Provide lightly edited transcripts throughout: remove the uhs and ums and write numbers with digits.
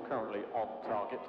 currently on target.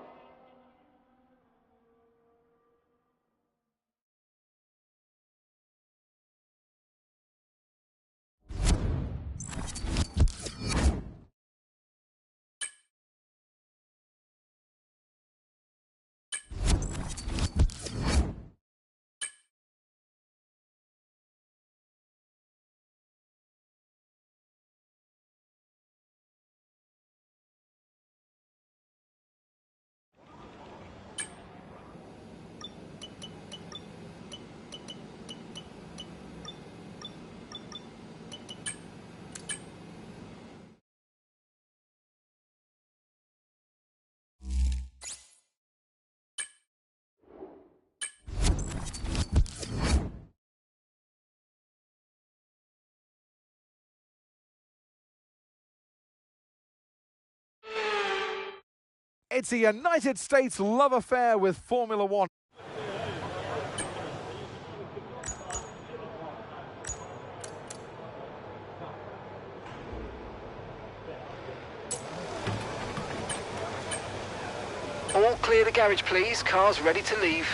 It's a United States love affair with Formula One. All clear the garage, please. Cars ready to leave.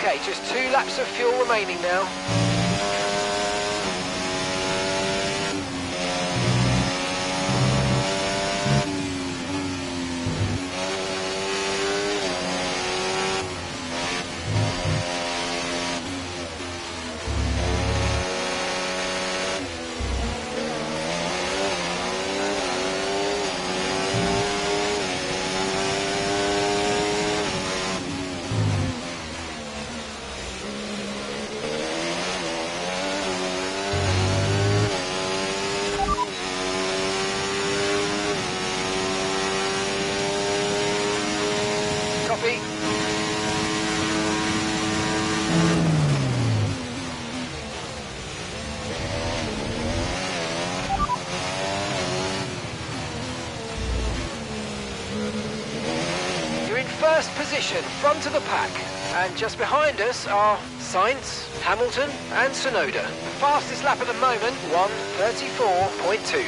Okay, just 2 laps of fuel remaining now. Copy. You're in first position, front of the pack. And just behind us are Sainz, Hamilton and Tsunoda. Fastest lap at the moment, 1:34.2.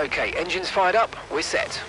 Okay, engines fired up, we're set.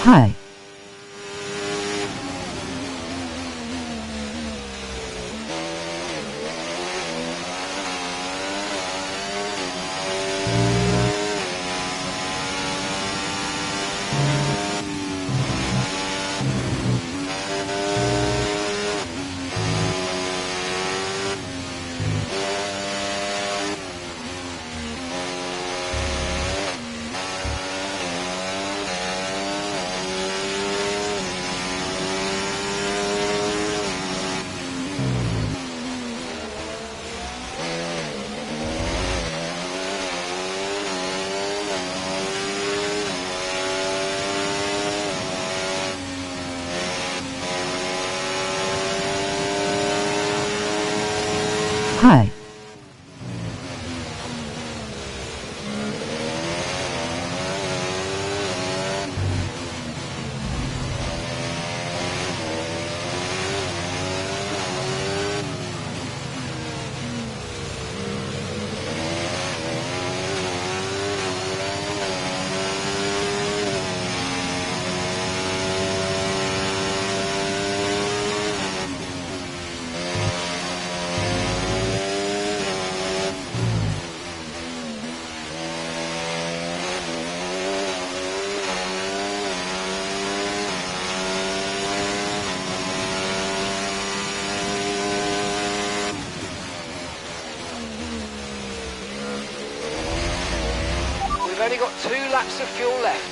Hi. Hi. We've only got 2 laps of fuel left.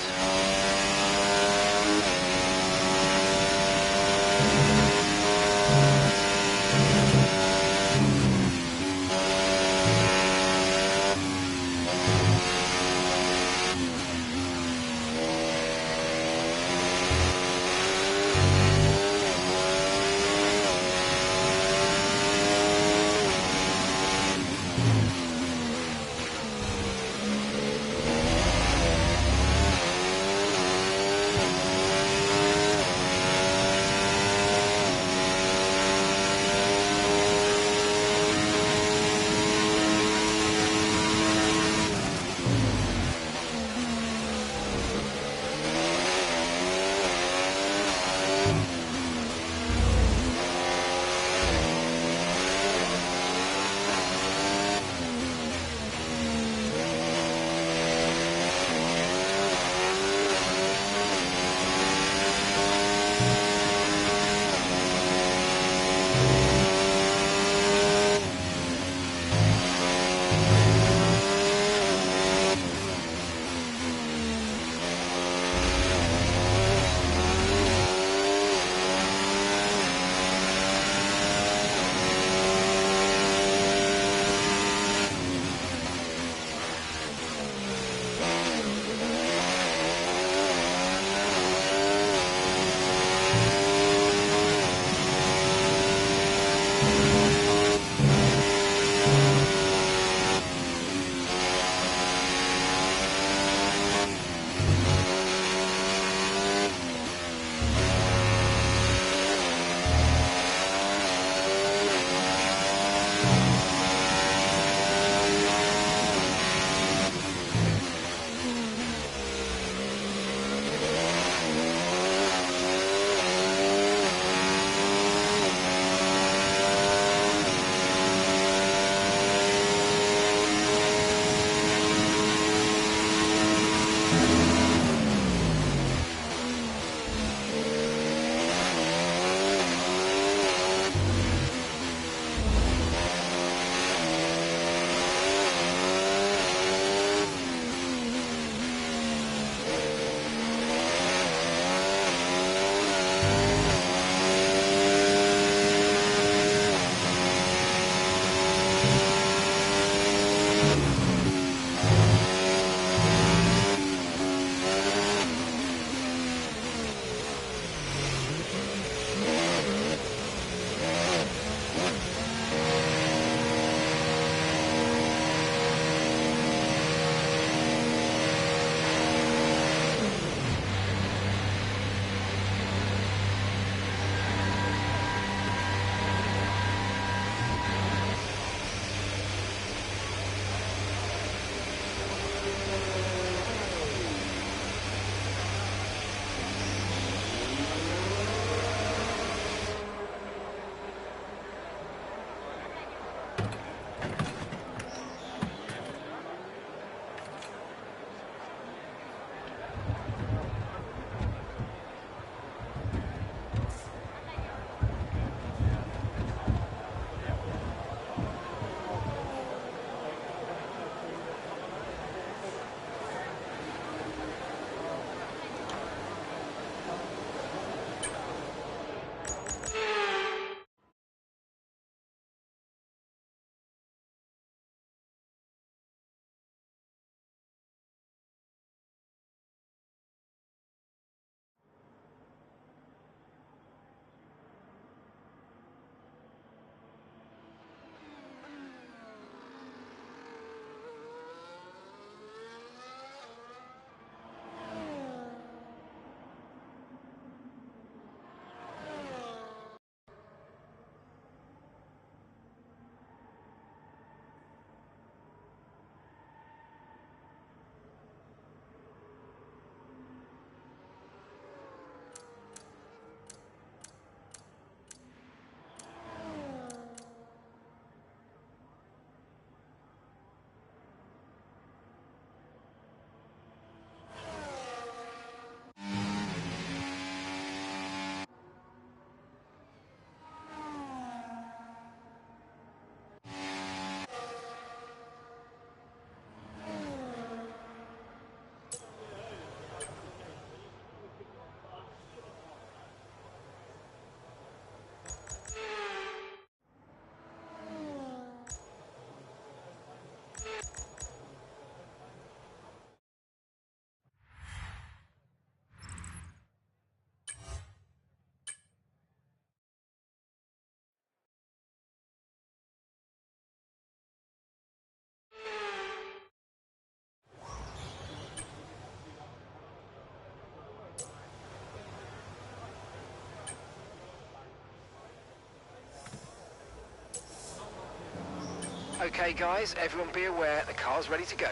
Okay guys, everyone be aware, the car's ready to go.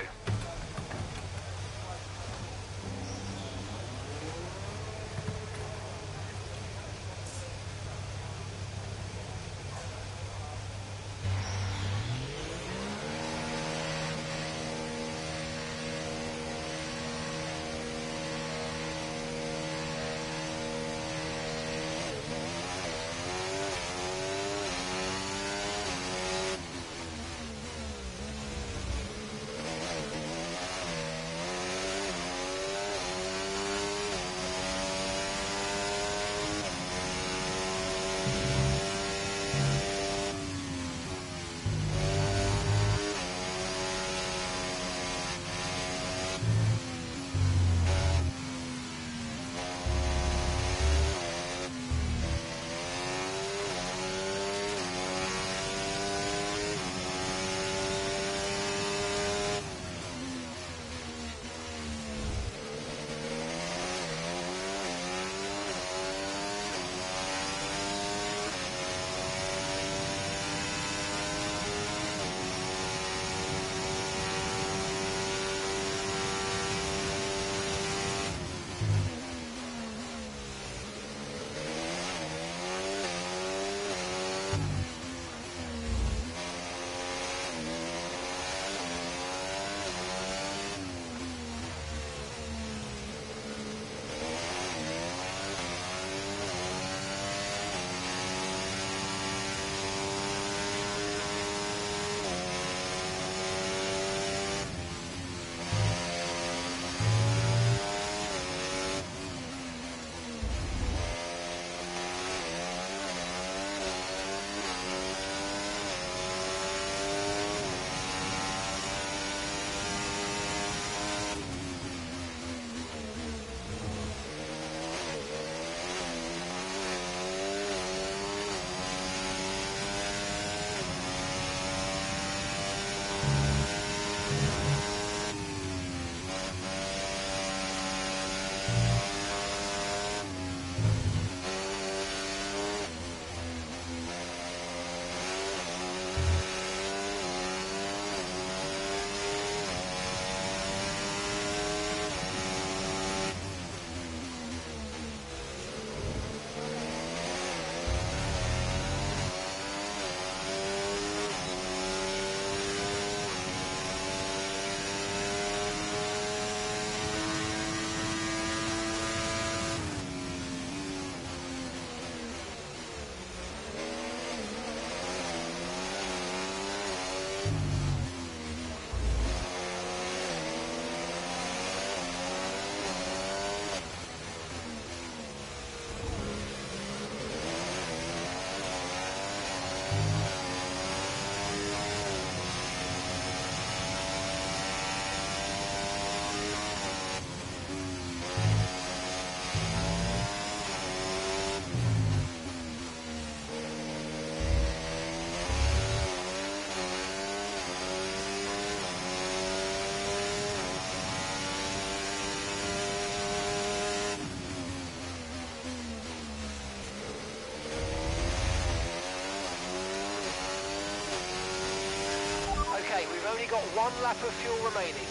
Okay, we've only got one lap of fuel remaining.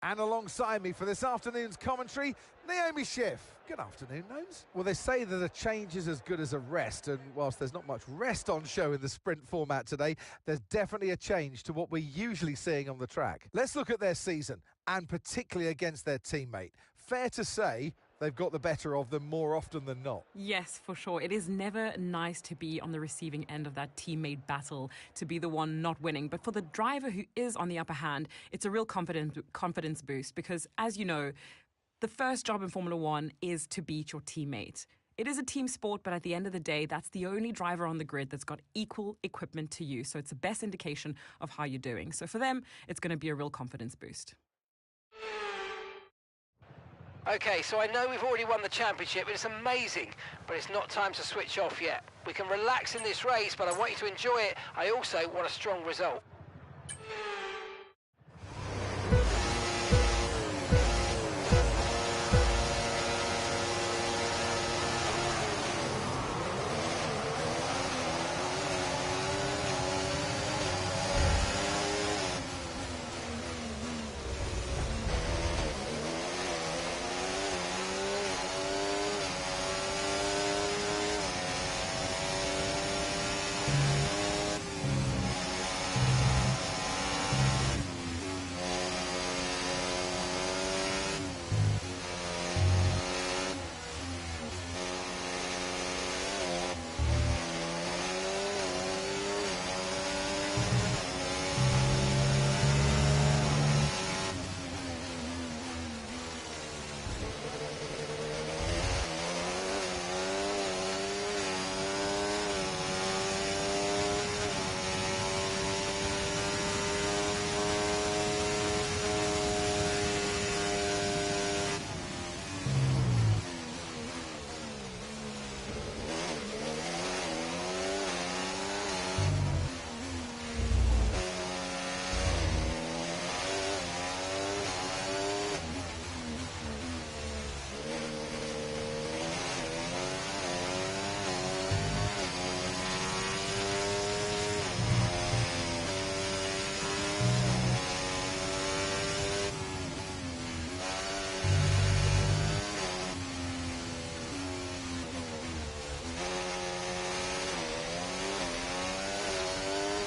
And alongside me for this afternoon's commentary, Naomi Schiff. Good afternoon, Gnomes. Well, they say that a change is as good as a rest, and whilst there's not much rest on show in the sprint format today, there's definitely a change to what we're usually seeing on the track. Let's look at their season, and particularly against their teammate. Fair to say they've got the better of them more often than not. Yes, for sure. It is never nice to be on the receiving end of that teammate battle, to be the one not winning. But for the driver who is on the upper hand, it's a real confidence boost because, as you know, the first job in Formula One is to beat your teammate. It is a team sport, but at the end of the day, that's the only driver on the grid that's got equal equipment to you. So it's the best indication of how you're doing. So for them, it's going to be a real confidence boost. Okay, so I know we've already won the championship, and it's amazing, but it's not time to switch off yet. We can relax in this race, but I want you to enjoy it. I also want a strong result.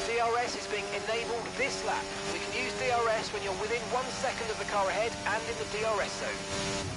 DRS is being enabled this lap. We can use DRS when you're within 1 second of the car ahead and in the DRS zone.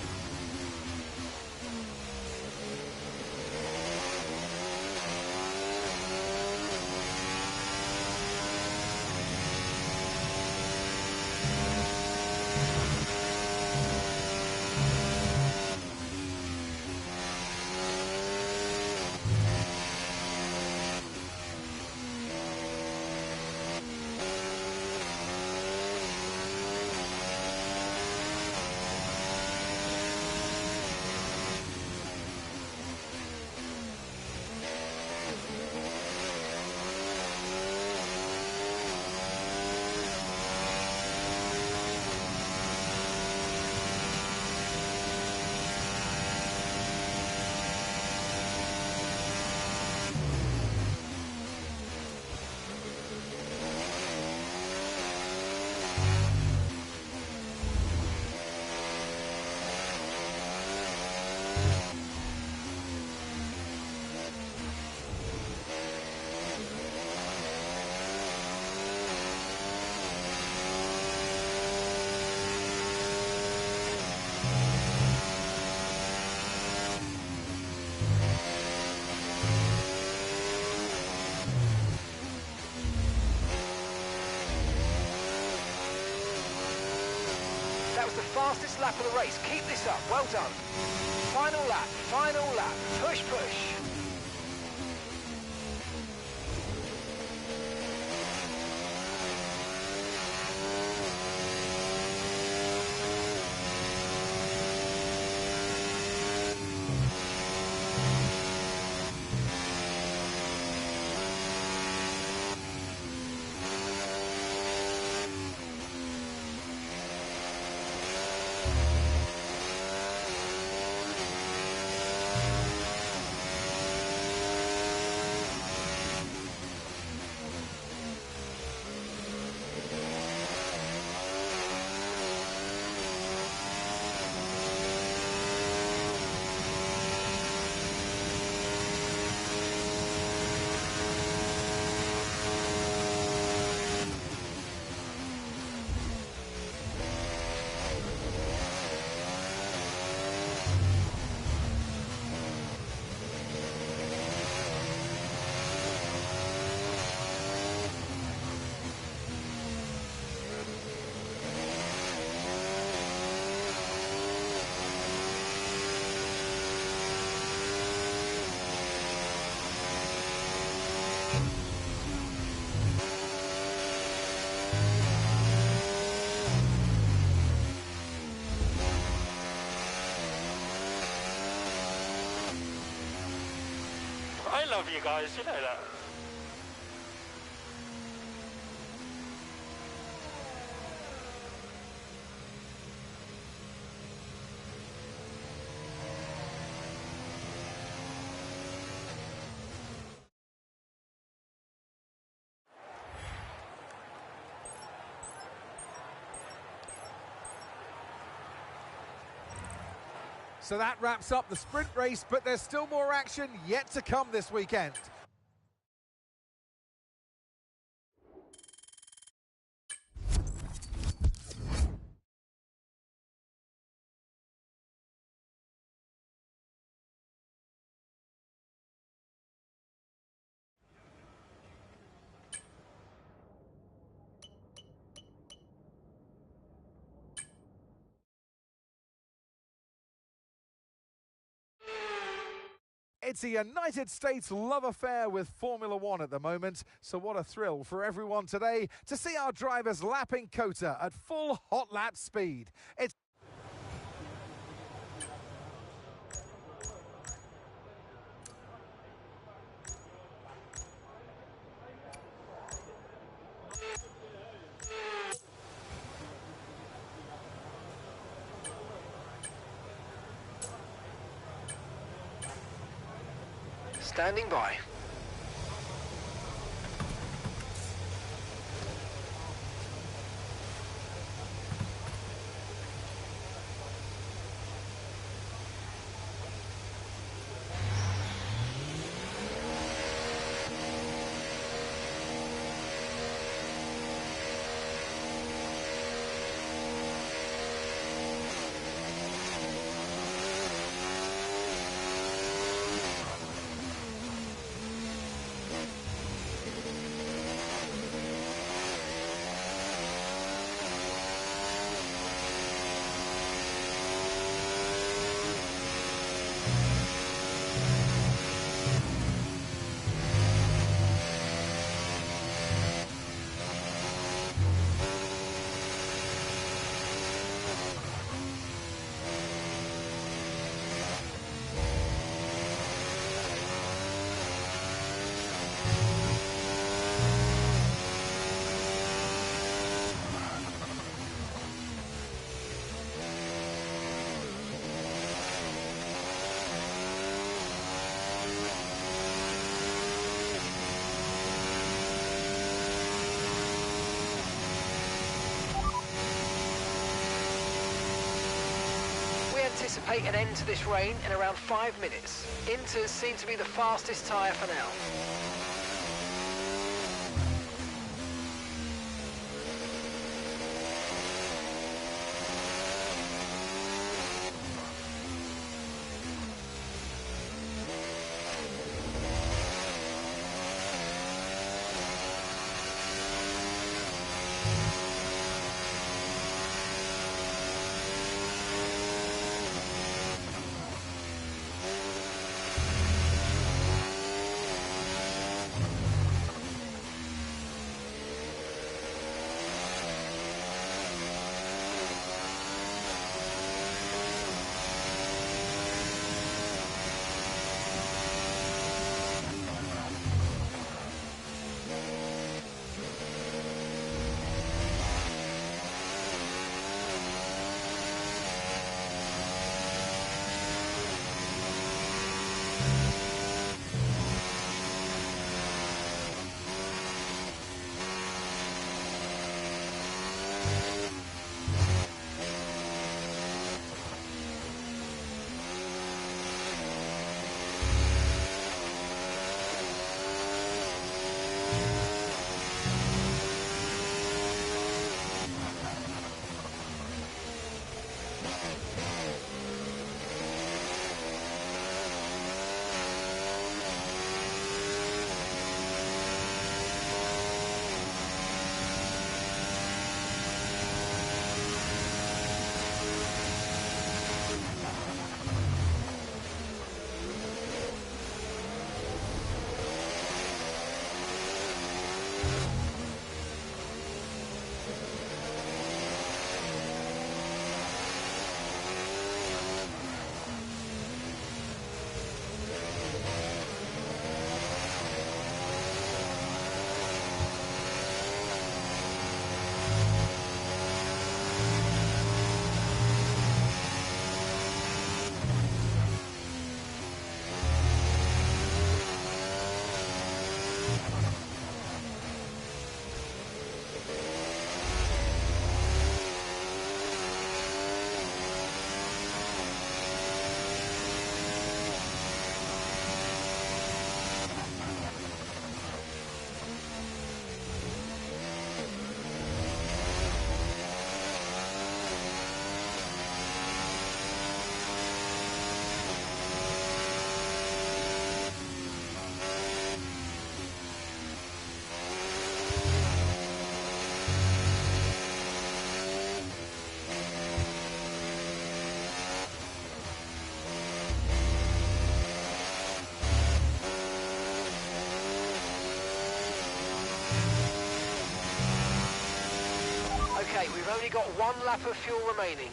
That was the fastest lap of the race. Keep this up. Well done. Final lap. Final lap. Push, push. I love you guys, you know that. So that wraps up the sprint race, but there's still more action yet to come this weekend. It's a United States love affair with Formula One at the moment, so what a thrill for everyone today to see our drivers lapping COTA at full hot lap speed. It's Standing by. Anticipate an end to this rain in around 5 minutes. Inters seem to be the fastest tyre for now. Okay, we've only got 1 lap of fuel remaining.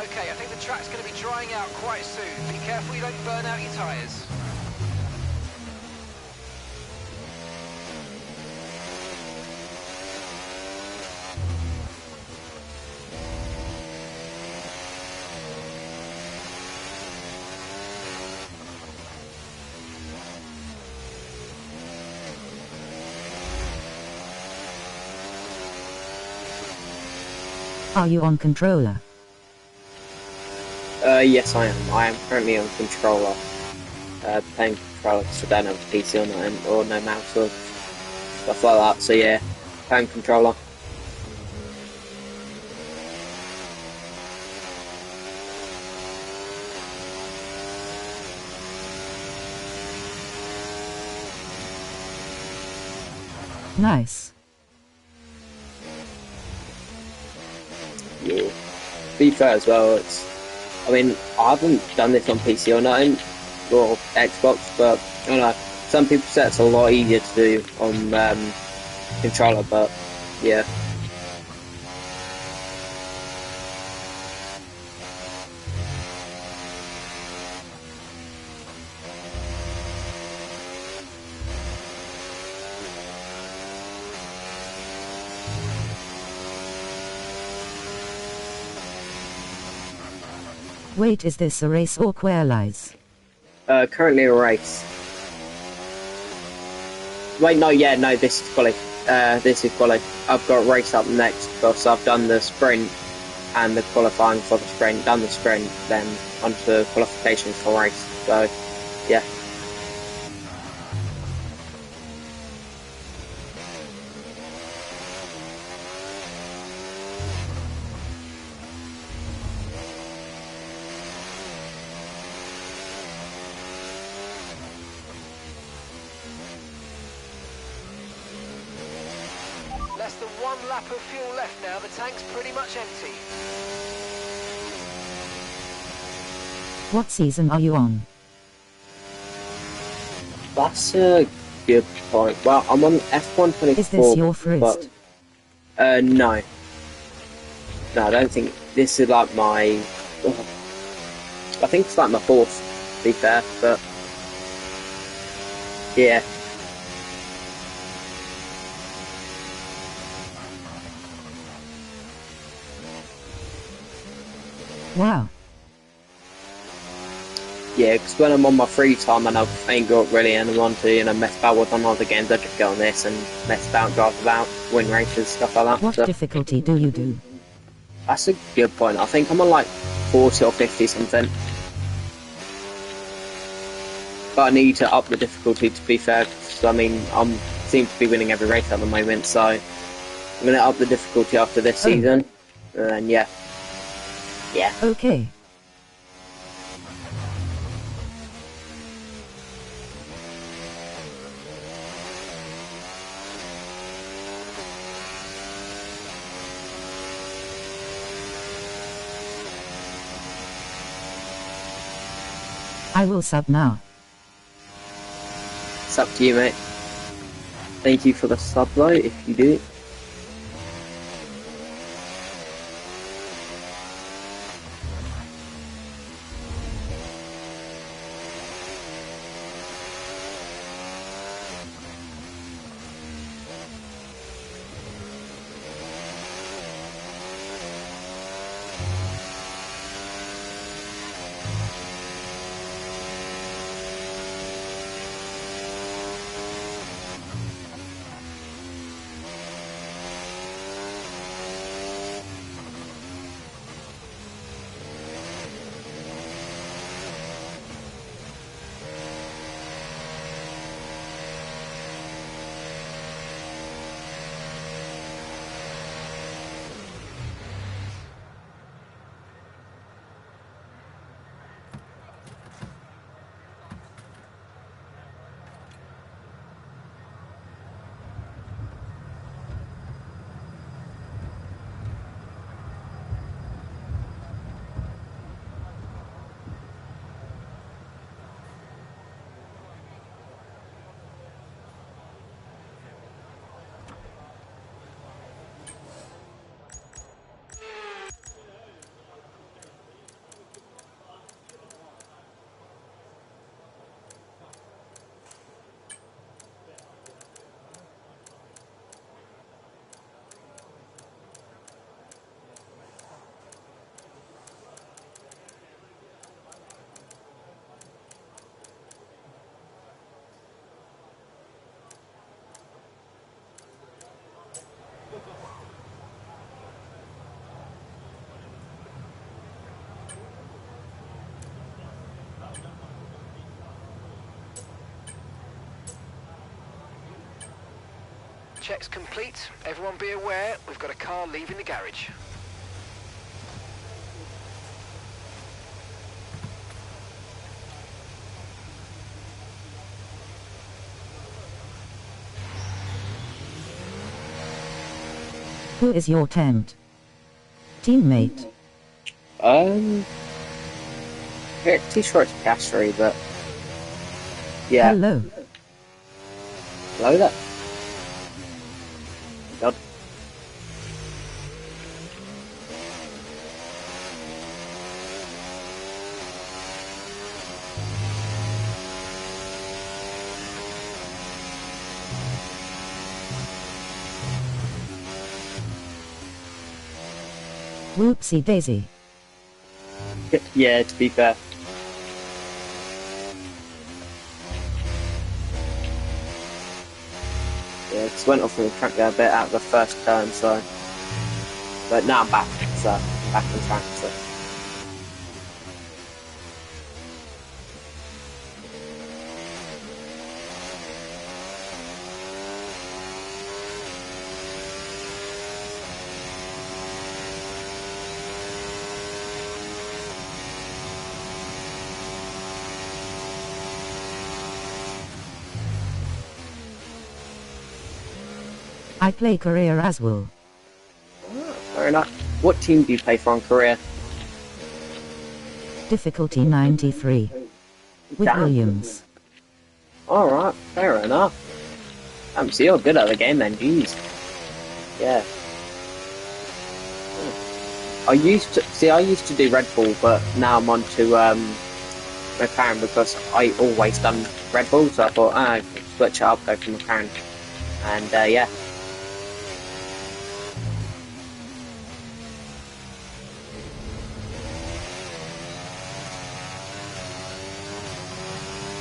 Okay, I think the track's going to be drying out quite soon. Be careful you don't burn out your tyres. Are you on controller? Yes, I am. I am currently on controller. Playing controller because I don't have a PC or no mouse or stuff like that. So yeah, playing controller. Nice. Yeah. To be fair as well, I mean, I haven't done this on PC or nothing, or Xbox, but I don't know. Some people say it's a lot easier to do on controller, but yeah. Wait, is this a race or qualies? Currently a race. Wait, no, this is quali. This is quali. I've got a race up next because I've done the sprint and the qualifying for the sprint, done the sprint, then onto the qualifications for race. So, yeah. Less than 1 lap of fuel left now. The tank's pretty much empty. What season are you on? That's a good point. Well, I'm on F124. Is this your first? But, no. No, I don't think this is like my. I think it's like my 4th, to be fair, but yeah. Wow. Yeah, because when I'm on my free time and I ain't got really anyone to, mess about with on other games, I just go on this and mess about, drive about, win races, stuff like that. What so. difficulty do you do? That's a good point. I think I'm on like 40 or 50 something. But I need to up the difficulty, to be fair, because I mean, I seem to be winning every race at the moment, so I'm going to up the difficulty after this season. And yeah. Yeah. Okay. I will sub now. It's up to you, mate. Thank you for the sub, though, if you do. Check's complete. Everyone be aware, we've got a car leaving the garage. Who is your teammate? Pretty sure it's Piastri, but yeah. Hello. Hello there. God. Whoopsie daisy. Yeah, to be fair. Yeah, just went off on the track there a bit out of the first turn, so. But now I'm back, so back on track, so. I play Korea as well. Oh, fair enough. What team do you play for on Korea? Difficulty 93. With Damn. Williams. Alright, fair enough. So you're good at the game then, jeez. Yeah. I used to do Red Bull, but now I'm on to McLaren because I always done Red Bull, so I thought, I'll switch it up, go for McLaren. And yeah.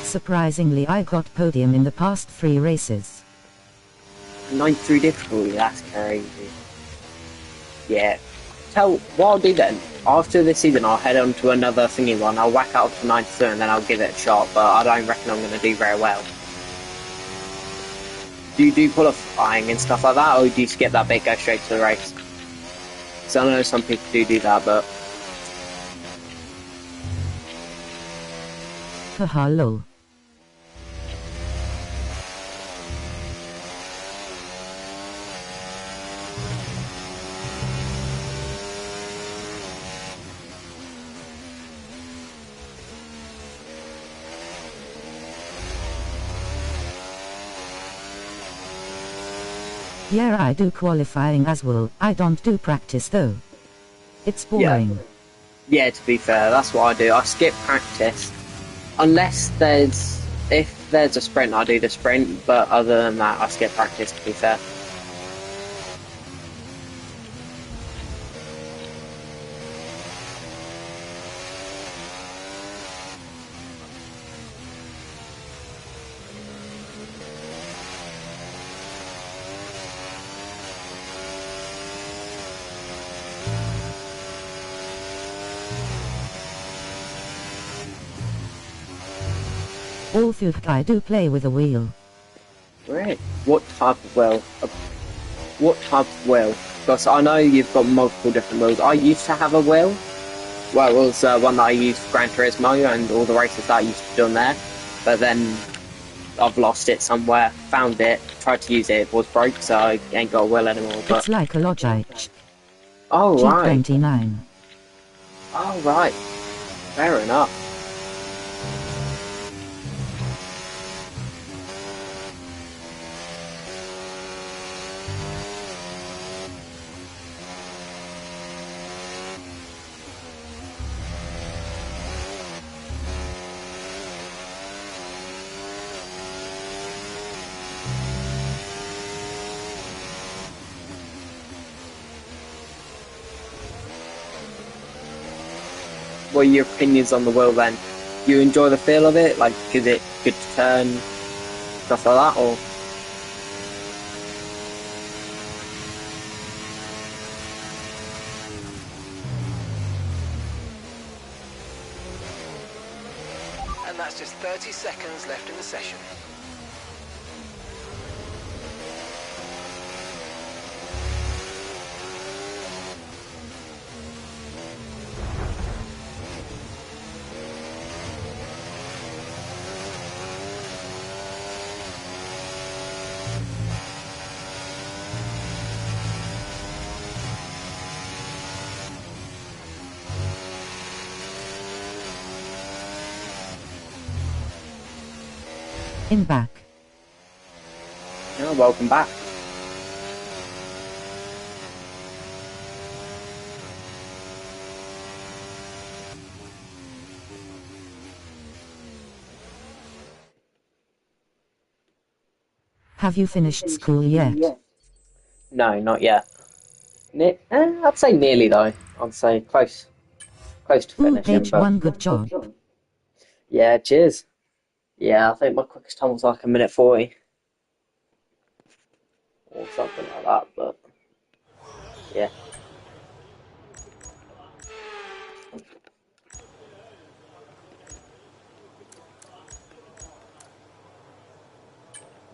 Surprisingly, I got podium in the past 3 races. 93 difficulty, that's crazy. Yeah. what I'll do then. After this season, I'll head on to another thingy one. I'll whack out to 92 and then I'll give it a shot. But I don't reckon I'm going to do very well. Do you do qualifying and stuff like that, or do you skip that bit, go straight to the race? So I know some people do that, but Haha lol. Yeah, I do qualifying as well. I don't do practice though. It's boring. yeah, to be fair, that's what I do. I skip practice. Unless if there's a sprint, I do the sprint, but other than that, I skip practice, to be fair. Also, I do play with a wheel. Great. What type of wheel? What type of wheel? Because I know you've got multiple different wheels. I used to have a wheel. Well, it was one that I used for Gran Turismo and all the races that I used to do on there. But then I've lost it somewhere, found it, tried to use it, it was broke, so I ain't got a wheel anymore. But... It's like a Logitech. Oh, right. G29. Oh, right. Fair enough. What are your opinions on the wheel then? You enjoy the feel of it? Like, is it good to turn? Stuff like that, or? And that's just 30 seconds left in the session. In back. Yeah, welcome back. Have you finished school yet? No, not yet. I'd say nearly though. I'd say close to Ooh, finishing. H1, good job. Yeah, cheers. Yeah, I think my quickest time was like 1:40. Or something like that, but yeah. I'm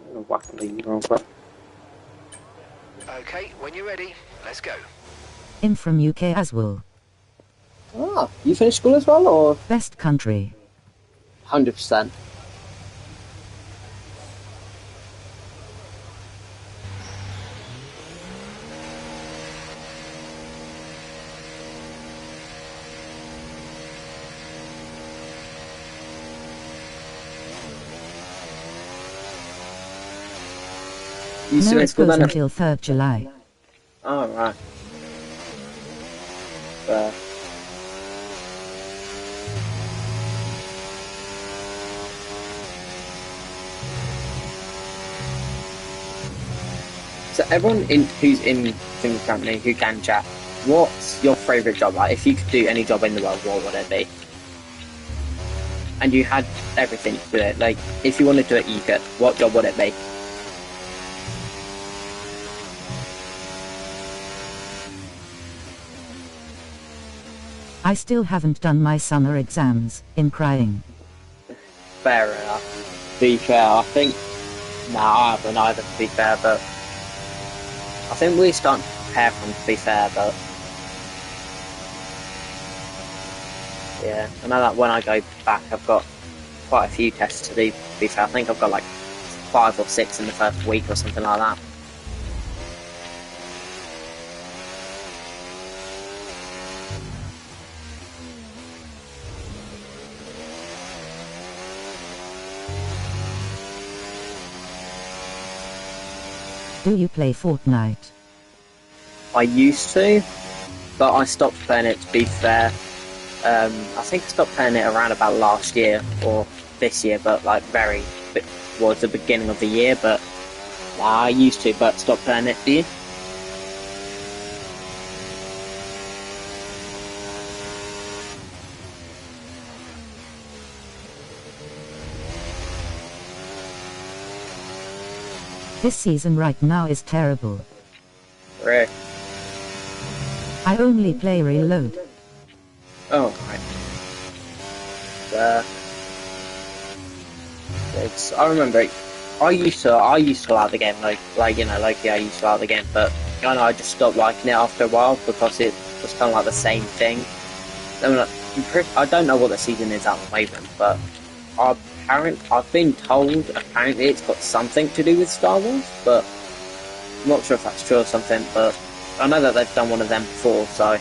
gonna whack the real quick. Okay, when you're ready, let's go. In from UK as well. Ah, you finished school as well, or? Best country. 100%. You No, still in it school goes then? until 3rd July. Oh, right. So everyone who's in the company who can chat, what's your favourite job? Like, if you could do any job in the world, what would it be? And you had everything to do it. Like, if you wanted to do it, you could. What job would it be? I still haven't done my summer exams, in crying. Fair enough. To be fair, I think... No, I haven't either, to be fair, but... I think we're starting to prepare for them, to be fair, but... Yeah, I know that when I go back, I've got quite a few tests to do, to be fair. I think I've got like 5 or 6 in the first week or something like that. Do you play Fortnite? I used to, but I stopped playing it, to be fair. I think I stopped playing it around about last year, or this year, but like towards the beginning of the year, but I used to, but stopped playing it. Do you? This season right now is terrible. Right. I only play Reload. Oh, right. I remember. I used to like the game, like I used to like the game, but I know I just stopped liking it after a while because it was kind of like the same thing. I don't know what the season is at the moment, but I've been told apparently it's got something to do with Star Wars, but I'm not sure if that's true or something. But I know that they've done one of them before, so.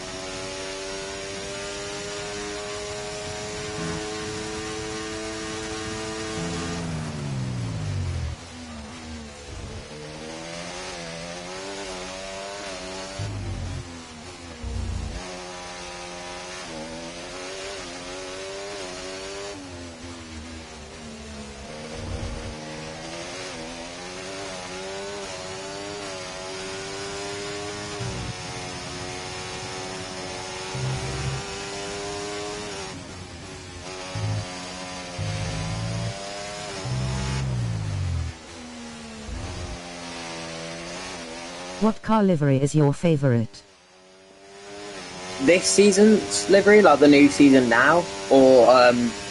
What car livery is your favorite? This season's livery, like the new season now, or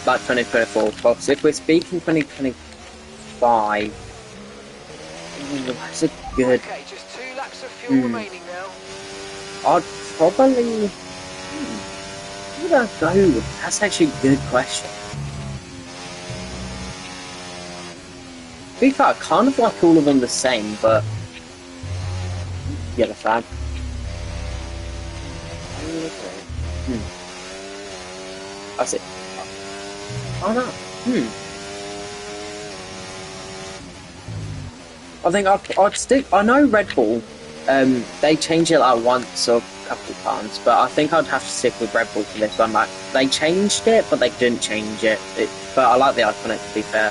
like 2024? Because if we're speaking 2025, that's a good. Okay, just 2 laps of fuel remaining now. I'd probably. Who would I go with? That's actually a good question. To be fair, I kind of like all of them the same, but. Yellow flag. That's it. Oh no. I think I'd stick. I know Red Bull. They changed it like once or a couple of times, but I think I'd have to stick with Red Bull for this one. Like they changed it, but they didn't change it. But I like the Iconic, to be fair.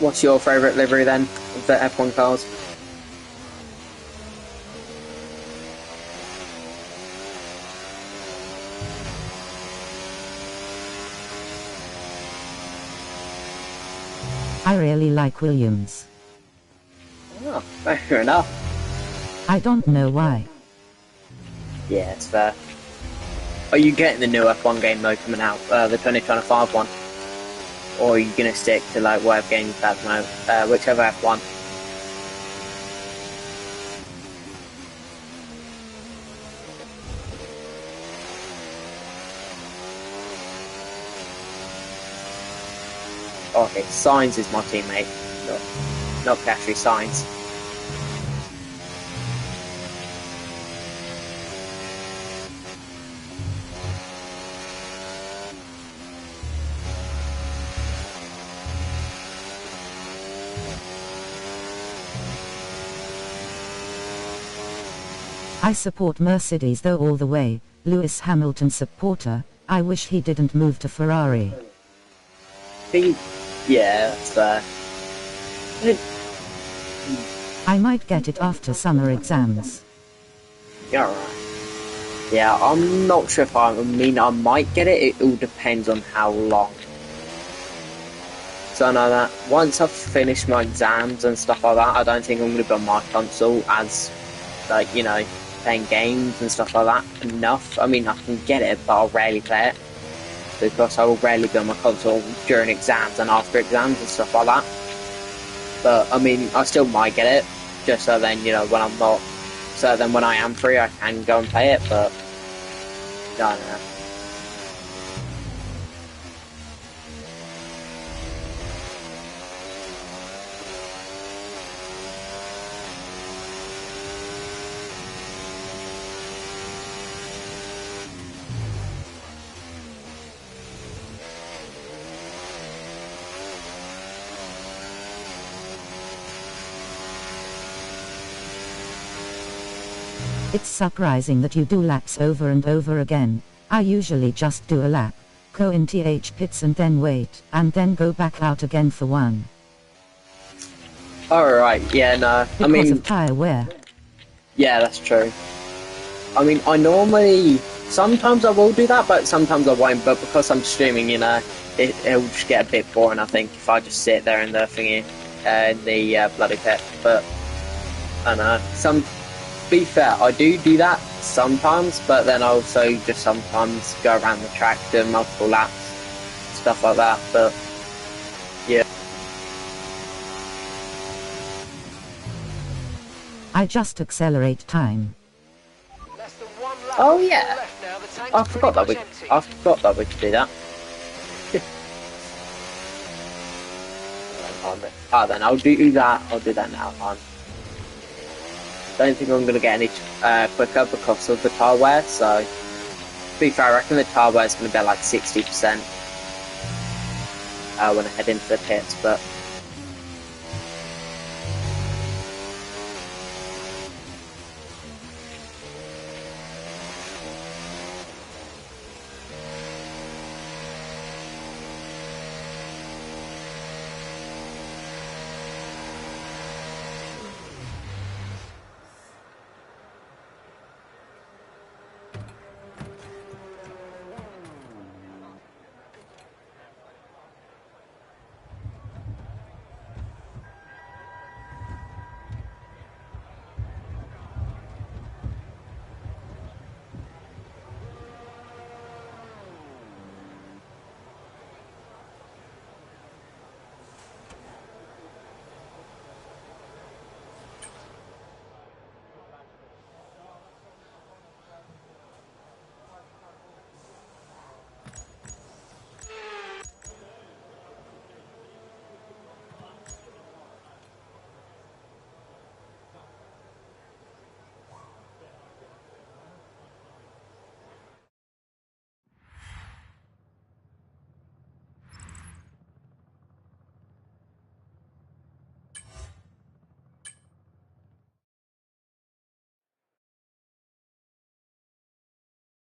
What's your favourite livery then of the F1 cars? I really like Williams. Oh, fair enough. I don't know why. Yeah, it's fair. Are you getting the new F1 game though coming out, the 2025 one? Or are you going to stick to like whatever games that come out, whichever F1? Okay, Sainz is my teammate, not Gasly, Sainz. I support Mercedes though all the way, Lewis Hamilton supporter. I wish he didn't move to Ferrari. Yeah, that's fair. I might get it after summer exams. Yeah, alright. Yeah, I'm not sure if I mean I might get it. It all depends on how long. So I know that once I've finished my exams and stuff like that, I don't think I'm going to be on my console as, like, you know, playing games and stuff like that enough. I mean, I can get it, but I'll rarely play it because I will rarely be on my console during exams and after exams and stuff like that. But I mean, I still might get it, just so then, you know, when I'm not, so then when I am free, I can go and play it. But I don't know. It's surprising that you do laps over and over again. I usually just do a lap, go in TH pits and then wait, and then go back out again for one. Alright, yeah, no. Because I mean, of tire wear. yeah, that's true. I mean, I normally, sometimes I will do that, but sometimes I won't. But because I'm streaming, you know, it'll just get a bit boring, I think, if I just sit there in the thingy, in the bloody pit. But, I don't know, be fair, I do that sometimes, but then I also just sometimes go around the track, do multiple laps, stuff like that, but, yeah. I just accelerate time. Oh yeah, I forgot that we could do that. Then I'll do that now. Don't think I'm going to get any quicker because of the tire wear, so to be fair, I reckon the tire wear is going to be at like 60% when I head into the pits, but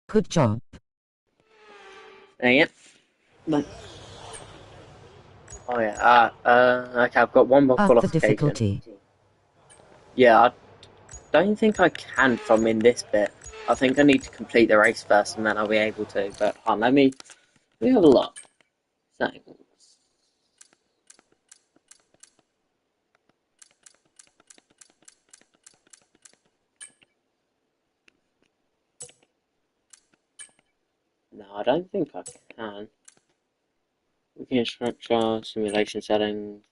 Good job. dang it. Oh yeah, okay, I've got one more Up the qualification. difficulty. Yeah, I don't think I can from in this bit. I think I need to complete the race first and then I'll be able to, but hold on, let me have a look. Settings. No, I don't think I can. Looking structure, simulation settings.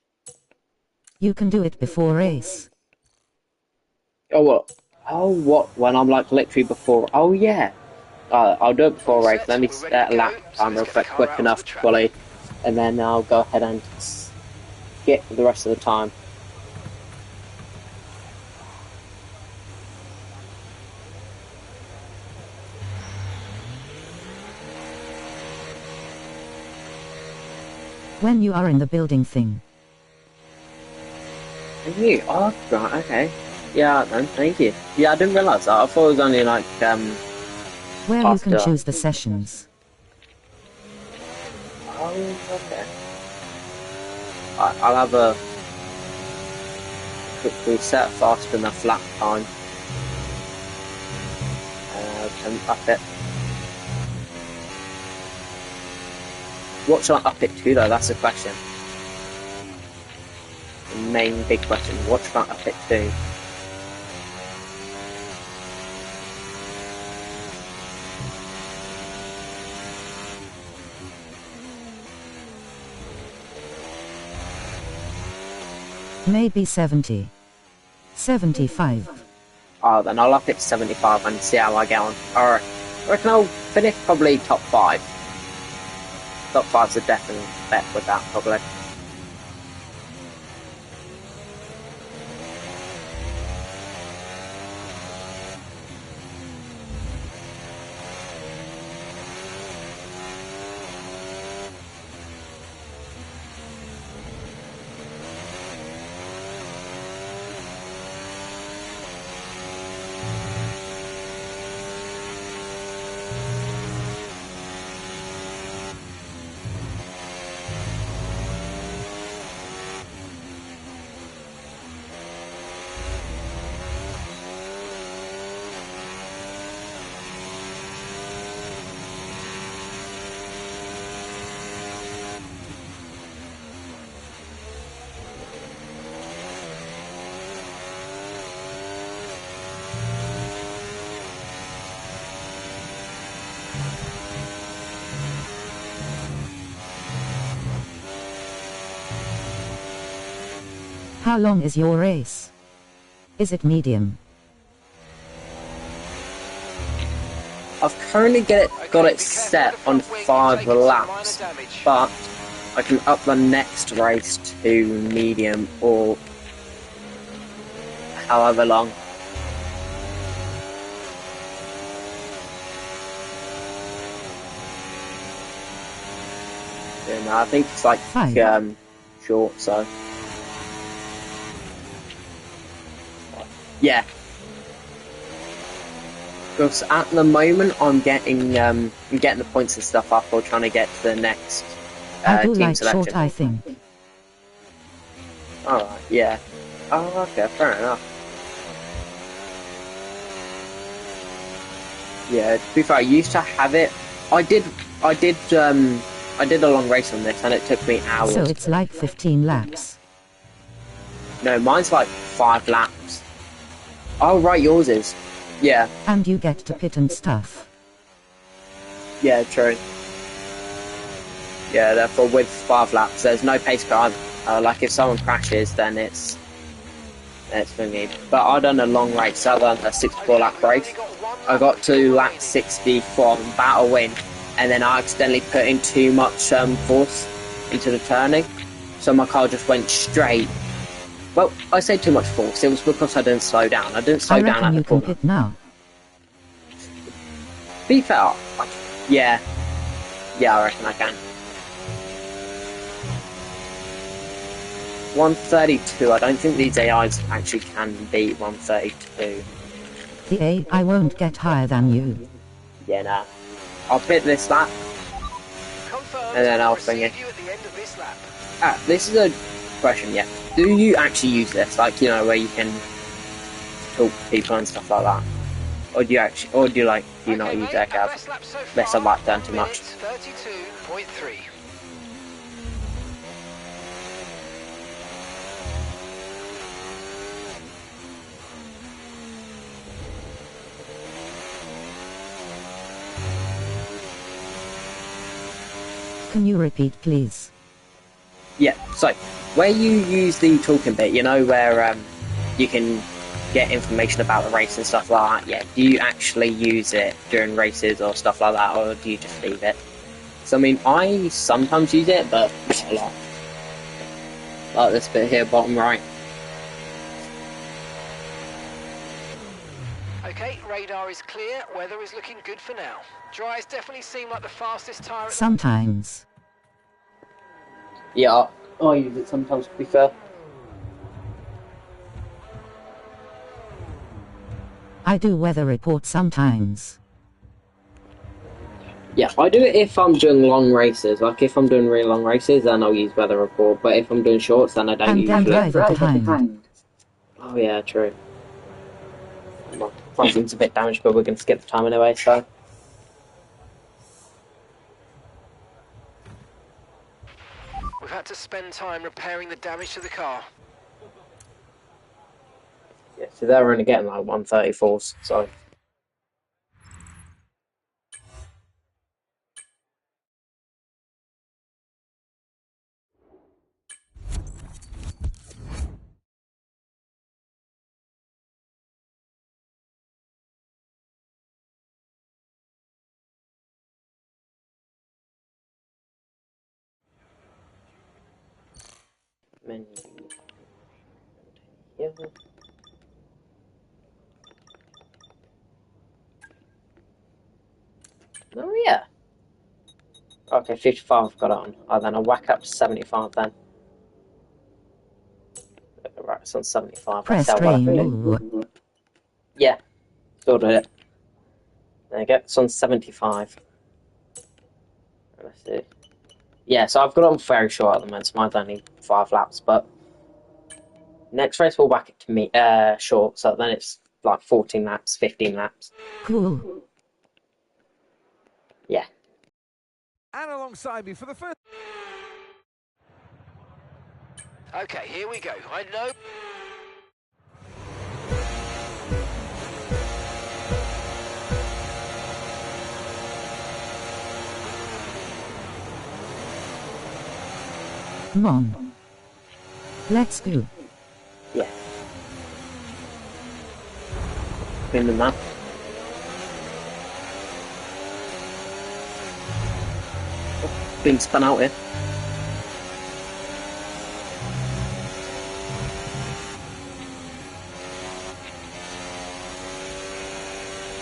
You can do it before race. Oh, what? Oh, what? When I'm like literally before. Oh, yeah. I'll do it before race. Let me set a lap time real quick enough to qualify, and then I'll go ahead and skip the rest of the time. When you are in the building thing. Thank you. Oh, right, okay. Yeah, then, thank you. Yeah, I didn't realise that. I thought it was only like, Where after. you can choose the sessions. Oh, okay. I'll have a quick reset fast enough lap time. and up it. What should I up it to though? That's the question. The main big question. What should I up it to? Maybe 70. 75. Oh, then I'll up it to 75 and see how I get on. Alright. I reckon I'll finish probably top 5. Top 5's a definite bet with that, probably. How long is your race? Is it medium? I've currently got it set on 5 laps, but I can up the next race to medium or however long. Yeah, no, I think it's like 5. short, so yeah. Because at the moment I'm getting the points and stuff up, or trying to get to the next I do team like selection. short, I think. Alright, yeah. Oh, okay, fair enough. Yeah, to be fair, I used to have it. I did a long race on this, and it took me hours. So it's like 15 laps. No, mine's like 5 laps. Oh, right, yours is. Yeah. And you get to pit and stuff. Yeah, true. Yeah, therefore with 5 laps, there's no pace car. Like if someone crashes, then it's for me. But I done a long race. I done a 64 lap race. I got to lap 60 from about a win, and then I accidentally put in too much force into the turning, so my car just went straight. Well, I say too much force. It was because I didn't slow down. I didn't slow down at the corner. You can pit now. Be fair, yeah, I reckon I can. 132. I don't think these AIs actually can beat 132. The AI won't get higher than you. Yeah, nah. I'll pit this lap, and then I'll bring it. This is a question, yeah. Do you actually use this, like, you know, where you can talk to people and stuff like that? Or do you actually, or do you not use that cab? Less of that done too much. 32.3. Can you repeat, please? Yeah, so, where you use the talking bit, you know, where you can get information about the race and stuff like that, yeah, do you actually use it during races or stuff like that, or do you just leave it? So, I mean, I sometimes use it, but not a lot. Like this bit here, bottom right. Okay, radar is clear, weather is looking good for now. Dries definitely seem like the fastest tyre at Sometimes. Yeah, I use it sometimes, to be fair. I do weather report sometimes. Yeah, I do it if I'm doing long races. Like, if I'm doing really long races, then I'll use weather report. But if I'm doing shorts, then I don't And use then it. drive behind. Oh, yeah, true. muzzle's a bit damaged, but we're going to skip the time anyway, so... We've had to spend time repairing the damage to the car. Yeah, so they're only getting like 134s, so... Menu. Yeah. Oh yeah. Okay, 55 I've got it on. Oh, then I'll whack up to 75 then. Right, it's on 75. Press That's how well I train. Yeah, sorted it. There you go, it's on 75. Let's see. Yeah, so I've got it on very short at the moment, so mine's only 5 laps, but next race we'll whack it to me short, so then it's like 14 laps, 15 laps. Cool. Yeah. And alongside me for the first... Okay, here we go. I know... Come on. Let's go. Yeah. Spin the map. Oh, being spun out here.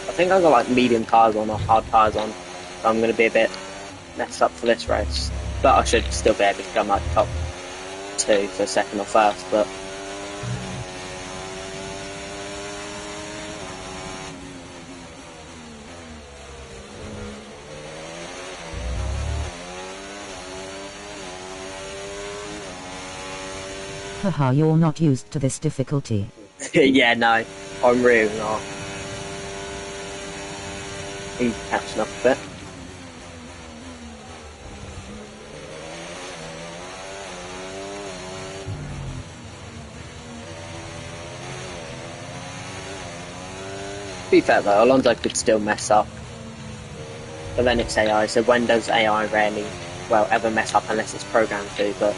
I think I've got like medium tyres on or hard tyres on, so I'm going to be a bit messed up for this race. But I should still be able to come like top 2 for second or first, but... Haha, you're not used to this difficulty. Yeah, no, I'm really not. He's catching up a bit. To be fair though, Alonso could still mess up. But then it's AI, so when does AI rarely, well, ever mess up unless it's programmed to, but...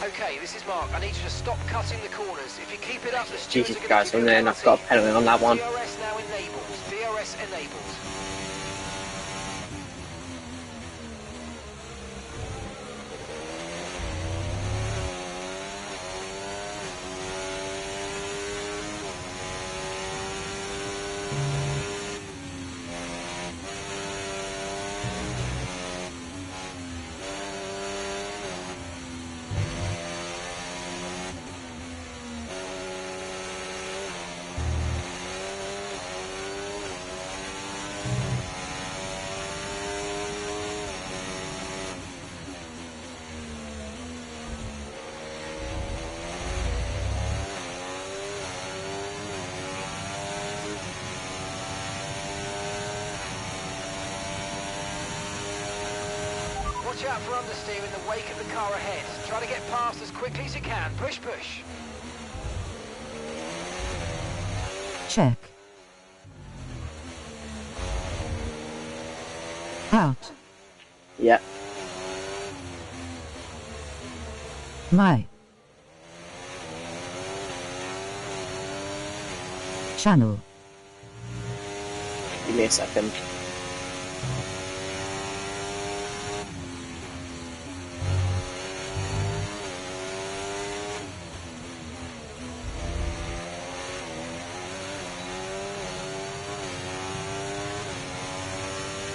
Okay, this is Mark. I need you to stop cutting the corners. If you keep it up, the stewards Jesus are going Christ, to give and you a then I've got a penalty. penalty on that one. DRS now enabled. DRS enabled. Watch out for understeer in the wake of the car ahead. Try to get past as quickly as you can. Push, push. Check. Out. Yeah. My. Channel. Give me a second.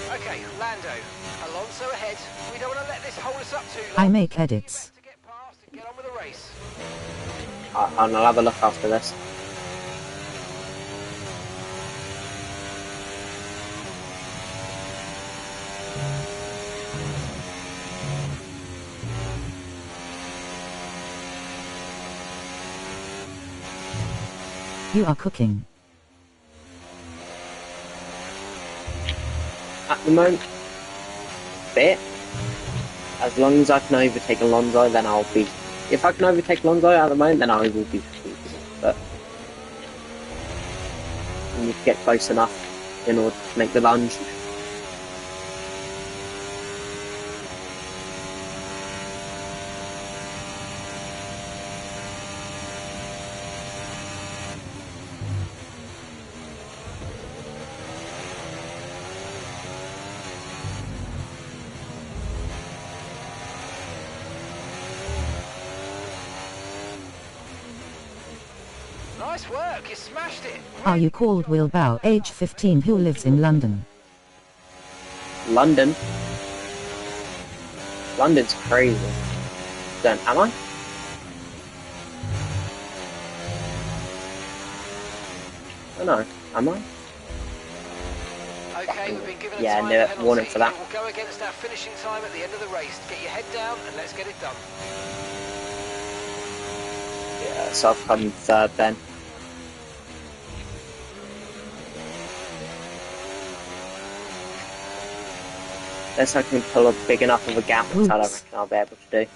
Okay, Lando. Alonso ahead. We don't want to let this hold us up too long. I make edits. To get past and get on with the race. And I'll have a look after this. You are cooking. At the moment, bit. As long as I can overtake Alonso, then I'll be... If I can overtake Alonso at the moment, then I will be pleased. But you need to get close enough in order to make the lunge. Nice work, you smashed it. Are you called Will Bow, age 15, who lives in London? London? London's crazy. Then, am I? Oh no, am I? Okay, we've been given a Yeah, time no, penalty. warning for that. We'll go against our finishing time at the end of the race. Get your head down and let's get it done. Yeah, so I've come third then. Unless I can pull a big enough of a gap, which I don't reckon I'll be able to do.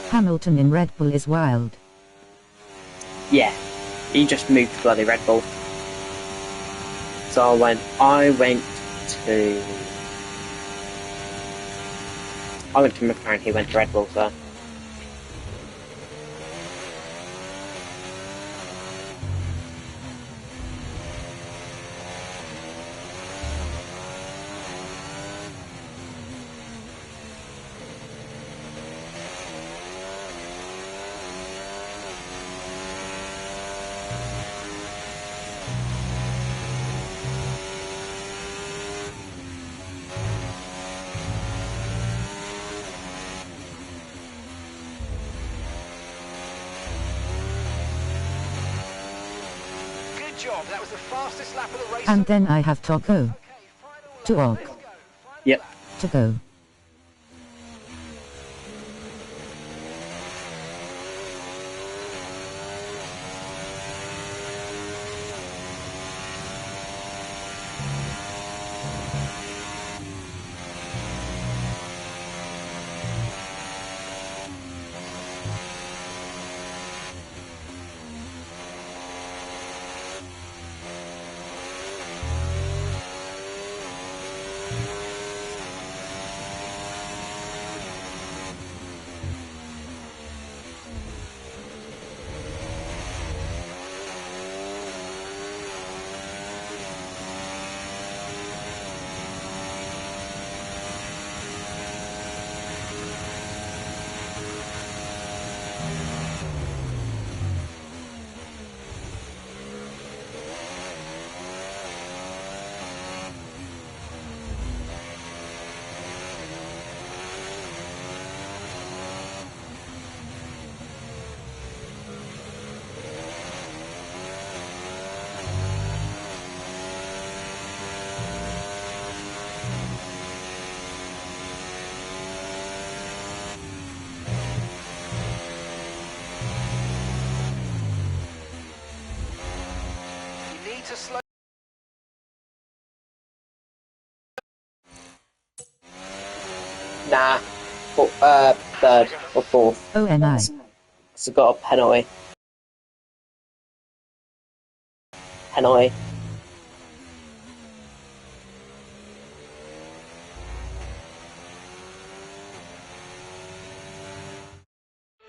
Hamilton in Red Bull is wild. Yeah, he just moved to bloody Red Bull. So I went to McLaren, he went to Red Bull, so. Good job, that was the fastest lap of the race. And then I have to go. Okay, final To lap, walk. let's go. Yep. To go. You need to slow. Nah. Third or fourth. ONI. So got a penalty. Penalty.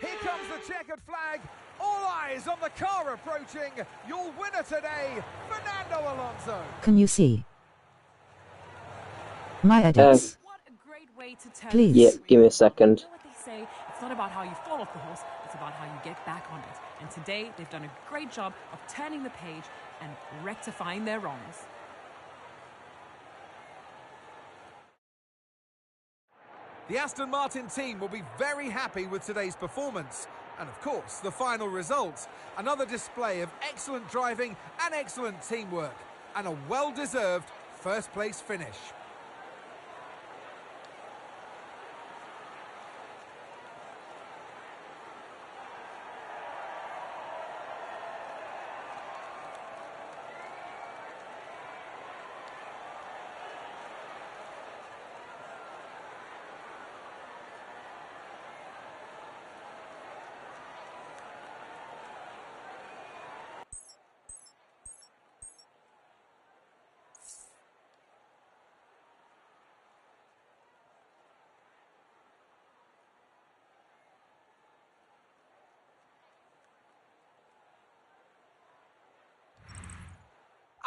Here comes the checkered flag. All eyes on the car approaching. Your winner today, Fernando Alonso. Can you see my edits? What a great way to turn. Please. Yeah, give me a second. You know what they say? It's not about how you fall off the horse, it's about how you get back on it. And today, they've done a great job of turning the page and rectifying their wrongs. The Aston Martin team will be very happy with today's performance. And of course, the final results. Another display of excellent driving and excellent teamwork. And a well-deserved first-place finish.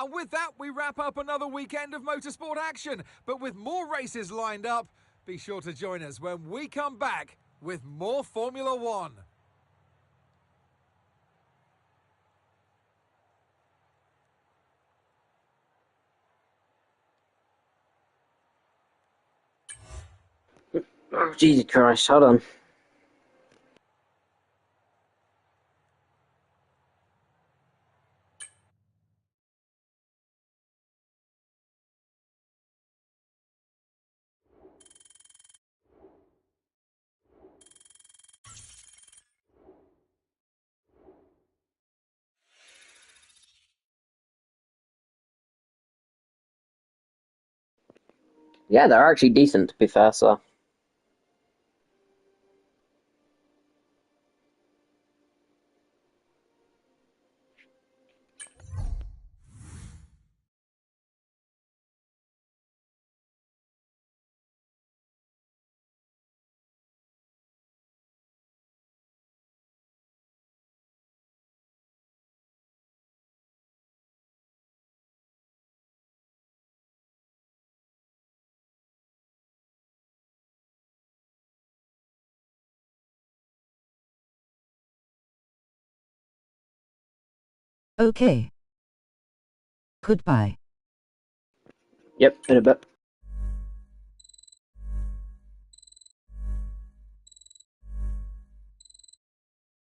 And with that, we wrap up another weekend of motorsport action. But with more races lined up, be sure to join us when we come back with more Formula One. Oh, Jesus Christ, hold on. Yeah, they're actually decent, to be fair, so. Okay. Goodbye. Yep, in a bit.